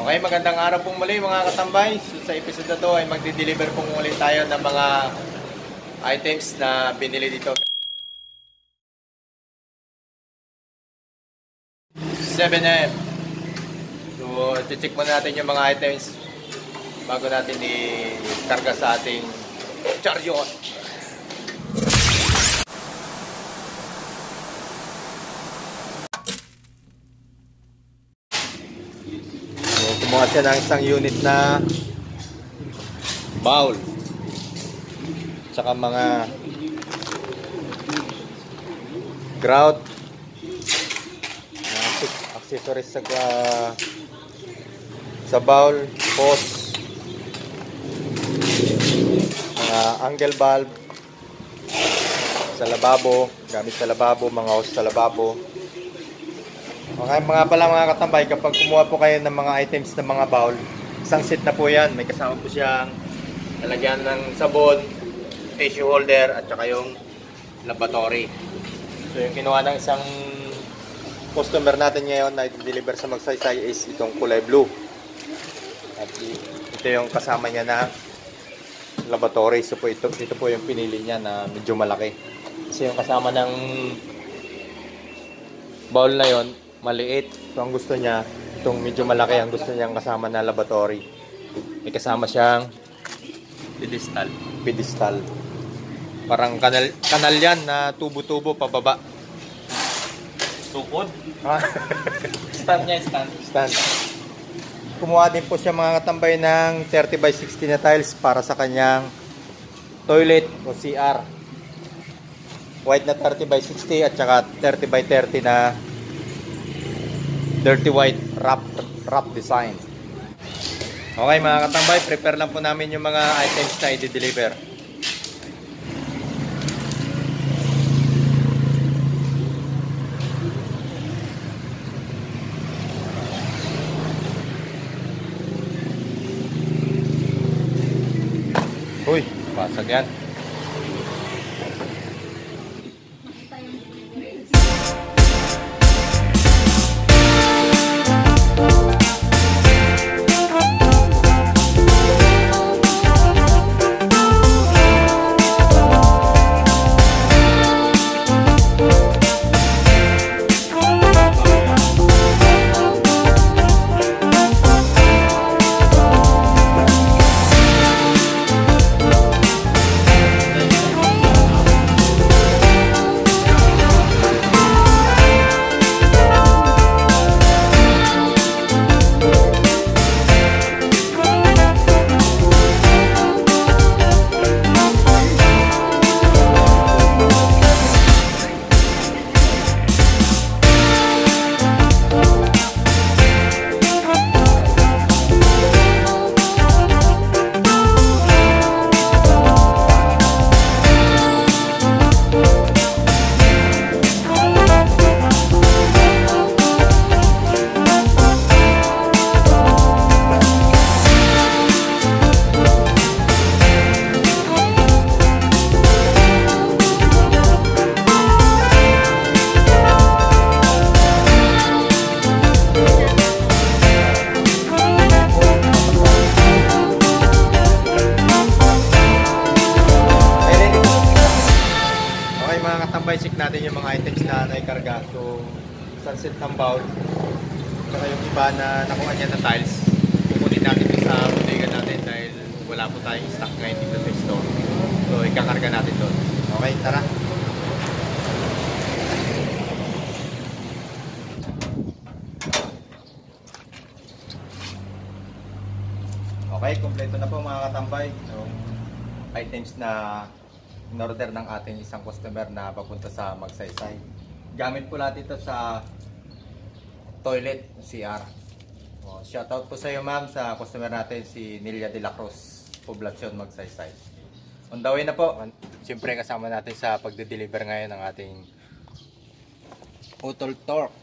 Okay, magandang araw pong muli mga katambay. So, sa episode na to ay magdi-deliver pong muli tayo ng mga items na binili dito. 7M. So, check muna natin yung mga items bago natin i-karga sa ating chariot. Kumuha siya ng isang unit na bowl tsaka mga grout, accessories sa bowl, hose, mga angle valve sa lababo, gamit sa lababo, mga hose sa lababo. Okay, mga katambay, kapag kumuha po kayo ng mga items ng mga bowl, isang set na po yan. May kasama po siyang lalagyan ng sabon, tissue holder, at saka yung lavatory. So yung kinuha ng isang customer natin ngayon na i-deliver sa Magsaysay is itong kulay blue. At ito yung kasama niya na lavatory. So po ito po yung pinili niya na medyo malaki. Kasi yung kasama ng bowl na yon maliit. So ang gusto niya, itong medyo malaki ang gusto niyang kasama na lavatory. May kasama siyang pedestal. Parang kanal yan na tubo-tubo pababa. Tukod? Stand niya, stand. Kumuha din po siya mga katambay ng 30x60 na tiles para sa kanyang toilet o CR. White na 30x60 at saka 30x30 na dirty white wrap design. Okay mga katambay, prepare lang po namin yung mga items na i-deliver. Uy, basag yan. Check natin yung mga items na naikarga. So, isang set ng bowl, saka yung iba na nakuha niya na tiles, kukunin natin dito sa bodega natin dahil wala po tayong stock ngayon dito sa store. So, ikakarga natin doon. Okay, tara! Okay, kompleto na po mga katambay yung items na in-order ng ating isang customer na papunta sa Magsaysay. Gamit po natin ito sa toilet, CR. Shoutout po sa iyo ma'am, sa customer natin si Nilia de la Cruz, Poblacion, Magsaysay. On the way na po. Siyempre kasama natin sa pagde-deliver ngayon ng ating Utol Torx.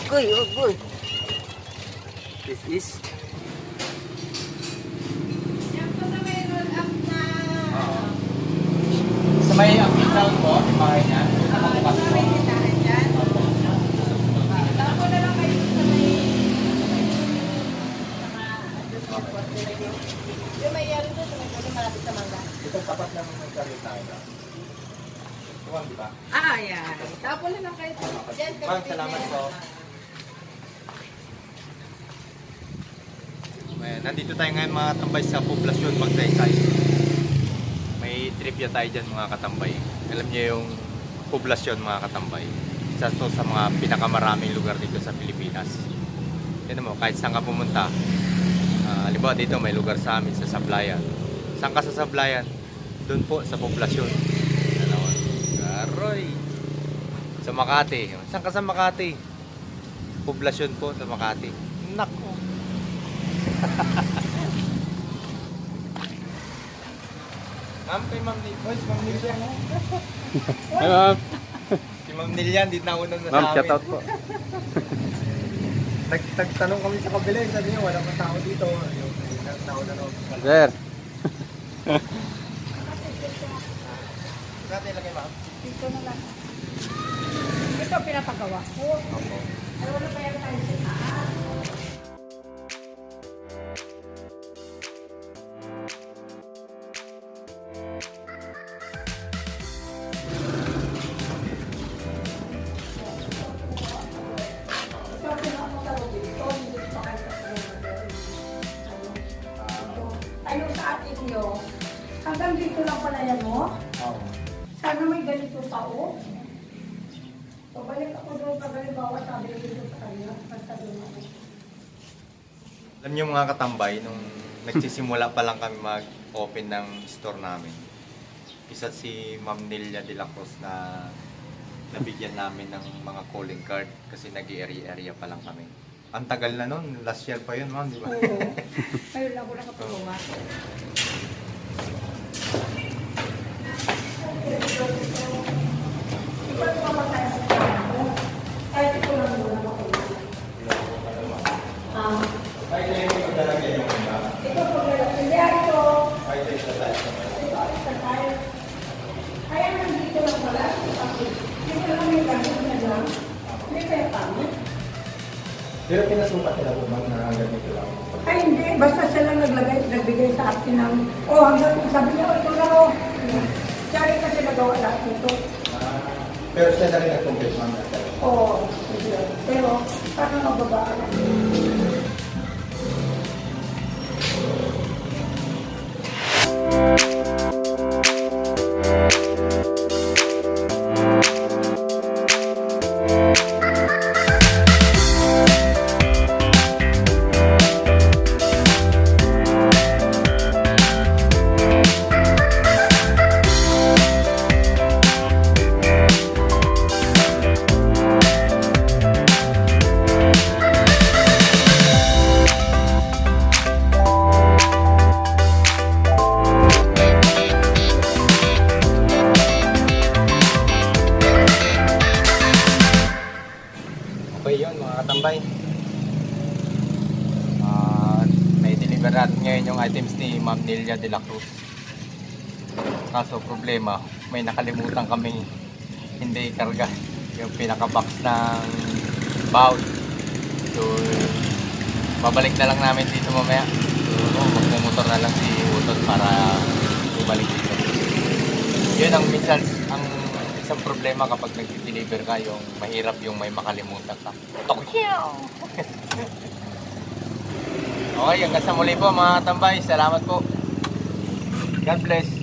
Ugoy, ugoy. This is Sa may uptown po, yung bahay niya. Nakabukas po. Ito tapat lang ng karin tayo. Tuwang, di ba? Yan. Tapos na lang kayo. Diyan, Ma'am, salamat po. Ayan, nandito tayo ngayon mga katambay sa poblasyon Magsaysay. May trivia tayo dyan mga katambay. Alam niyo yung poblasyon mga katambay. Isa to sa mga pinakamaraming lugar dito sa Pilipinas. Yan mo, kahit saan ka pumunta. Halimbawa dito may lugar sa amin sa Sablayan. Saan ka sa Sablayan? Doon po sa poblasyon. Ano? Aroy! Sa Makati. Saan ka sa Makati? Poblasyon po sa Makati. Nako! Ma'am, kay Ma'am Nilyan. Ma'am Nilyan. Hi, ma'am. Si Ma'am Nilyan, di nauna na sa Ma'am, amin. shout out po. Nagtanong kami sa kabila, sabi niya, wala pa tao dito. Nauna na. Sir. Natin lagay, Ma'am. Dito na lang. Ito pinapagawa ko. Opo. Ano na ba yan tayo sa taas? Tayo sa atin nyo. Hanggang dito lang pala yan mo. Oo. Sana may ganito pa o. Pabalik ako doon pag halimbawa sabi dito sa kanya. Pagsabi ako. Alam niyo mga katambay, nung nagsisimula pa lang kami mag-open ng store namin, isa si Ma'am Nelia de la Cruz na nabigyan namin ng mga calling card kasi nag-area-area pa lang kami. Ang tagal na nun, last year pa yun, Ma'am, di ba? Oo. Ngayon lang ko nakatulungan. Kahit ito lang muna ako. Ay, kaya ito talaga yung iba. Ito po, hindi ito. Ay, ito yung size. Ito sa tayo. Kaya nandito lang pala. Dito lang may gamit na lang. Hindi kaya kami. Pero pinasukat nila po, Ma'am, na hanggang dito lang. Ay hindi, basta sila nagbigay sa akin ng, hanggang sabi niya, ito na o. Diyan kasi nagawa lahat nito. Pero siya na rin nag-complete, Ma'am. Oo, pero parang mababa na. Okay yun mga katambay. May-deliver natin ngayon yung items ni Ma'am Nelia de la Cruz. Kaso problema, may nakalimutan kami hindi ikarga yung pinaka-box ng bowl. So, babalik na lang namin dito mamaya. So, magmumotor na lang si Utot para ibalik dito. Yun ang minsan, ang isang problema kapag nag-deliver ka, yung mahirap yung may makalimutan ka. Okay, hanggang sa muli po mga katambay. Salamat po. God bless.